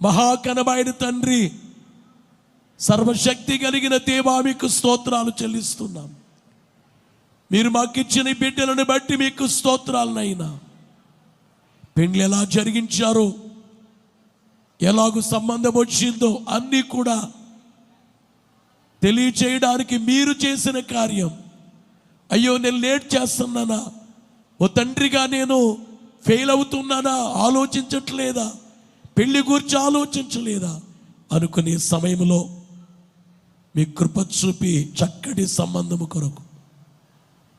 మహాఘనమైన తండ్రి, సర్వశక్తి కలిగిన దేవా, మీకు స్తోత్రాలు చెల్లిస్తున్నాం. మీరు మాకిచ్చిన బిడ్డలను బట్టి మీకు స్తోత్రాలనైనా. పెండ్లి ఎలా జరిగించారో, ఎలాగూ సంబంధం వచ్చిందో అన్నీ కూడా తెలియచేయడానికి మీరు చేసిన కార్యం. అయ్యో, నేను లేట్ చేస్తున్నానా, ఓ తండ్రిగా నేను ఫెయిల్ అవుతున్నానా, ఆలోచించట్లేదా, పెళ్లి గురించి ఆలోచించలేదా అనుకునే సమయంలో మీ కృప చూపి చక్కటి సంబంధము కొరకు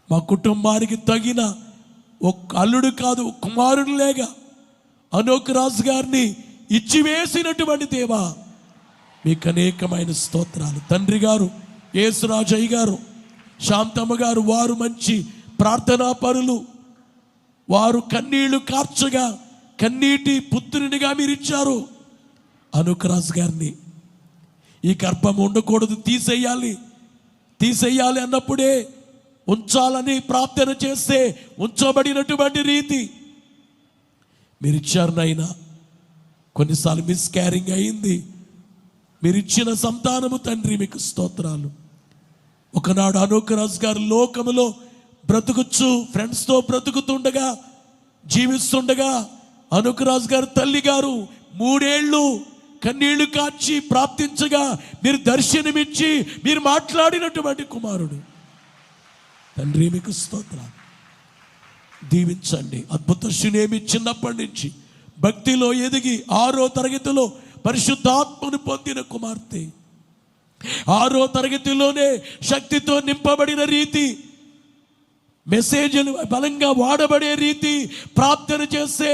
మా కుటుంబానికి తగిన ఒక అల్లుడు కాదు, కుమారుడు లేగా అనోక్ రాజు గారిని ఇచ్చివేసినటువంటి దేవా, మీకు అనేకమైన స్తోత్రాలు. తండ్రి గారు యేసురాజయ్య గారు, శాంతమ్మ గారు, వారు మంచి ప్రార్థనా పరులు. వారు కన్నీళ్లు కార్చగా కన్నీటి పుత్రునిగా మీరు ఇచ్చారు. అనోక్ రాజు గారిని ఈ గర్భం ఉండకూడదు, తీసేయాలి అన్నప్పుడే ఉంచాలని ప్రార్థన చేస్తే ఉంచబడినటువంటి రీతి మీరు ఇచ్చారు నాయనా. కొన్నిసార్లు మిస్క్యారింగ్ అయింది. మీరు ఇచ్చిన సంతానము తండ్రి, మీకు స్తోత్రాలు. ఒకనాడు అనోక్ రాజు గారు లోకములో బ్రతుకుచ్చు, ఫ్రెండ్స్తో బ్రతుకుతుండగా, జీవిస్తుండగా అనోక్ రాజు గారు తల్లి గారు 3 ఏళ్ళు కన్నీళ్లు కాచి ప్రార్థించగా మీరు దర్శనమిచ్చి మీరు మాట్లాడినటువంటి కుమారుడు తండ్రి, మీకు స్తోత్రాలు. దీవించండి. అద్భుత శునేమి చిన్నప్పటి నుంచి భక్తిలో ఎదిగి 6వ తరగతిలో పరిశుద్ధాత్మను పొందిన కుమార్తె, 6వ తరగతిలోనే శక్తితో నింపబడిన రీతి, మెసేజ్లు బలంగా వాడబడే రీతి, ప్రార్థన చేస్తే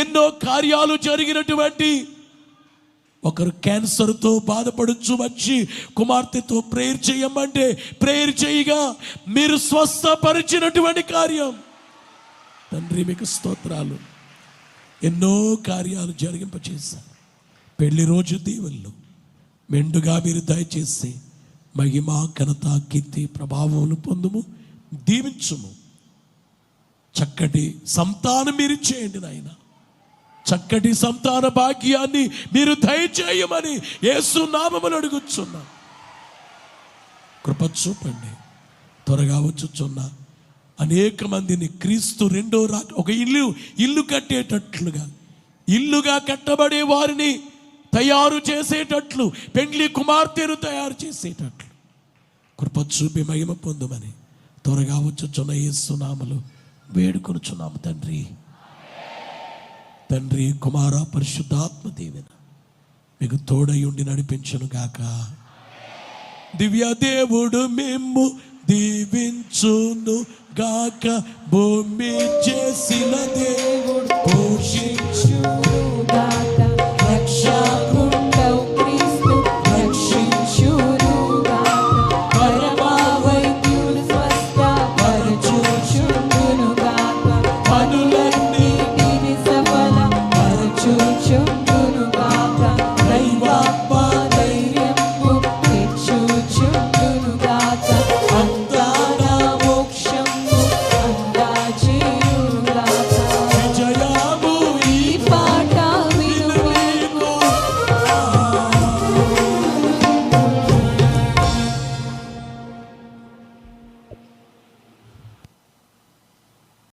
ఎన్నో కార్యాలు జరిగినటువంటి ఒకరు క్యాన్సర్తో బాధపడుచు వచ్చి కుమార్తెతో ప్రేయర్ చేయమంటే ప్రేయర్ చేయగా మీరు స్వస్థపరిచినటువంటి కార్యం తండ్రి, మీకు స్తోత్రాలు. ఎన్నో కార్యాలు జరిగింపచేశారు. పెళ్లి రోజు దీవెనలు మెండుగా మీరు దయచేసి మహిమ, ఘనత, కీర్తి, ప్రభావములు పొందుము, దీవించుము. చక్కటి సంతానం మీరు చేయండి నాయన. చక్కటి సంతాన భాగ్యాన్ని మీరు దయచేయమని యేసు నామములో అడుగుచున్నాం. కృప చూపండి. త్వరగా వచ్చుచున్న అనేక మందిని క్రీస్తు రెండో ఒక ఇల్లు కట్టేటట్లుగా, ఇల్లుగా కట్టబడే వారిని తయారు చేసేటట్లు, పెండ్లి కుమార్తెను తయారు చేసేటట్లు కృప చూపి మహిమ పొందుమని త్వరగా వచ్చుచున్న యేసు నామములో వేడుకొనుచున్నాము తండ్రి. తండ్రి, కుమార, పరిశుద్ధాత్మ దీవెన మీకు తోడై ఉండి నడిపించును గాక. దివ్య దేవుడు మేము దీవించును గాక. భూమి చేసిన దేవుడు పోషించు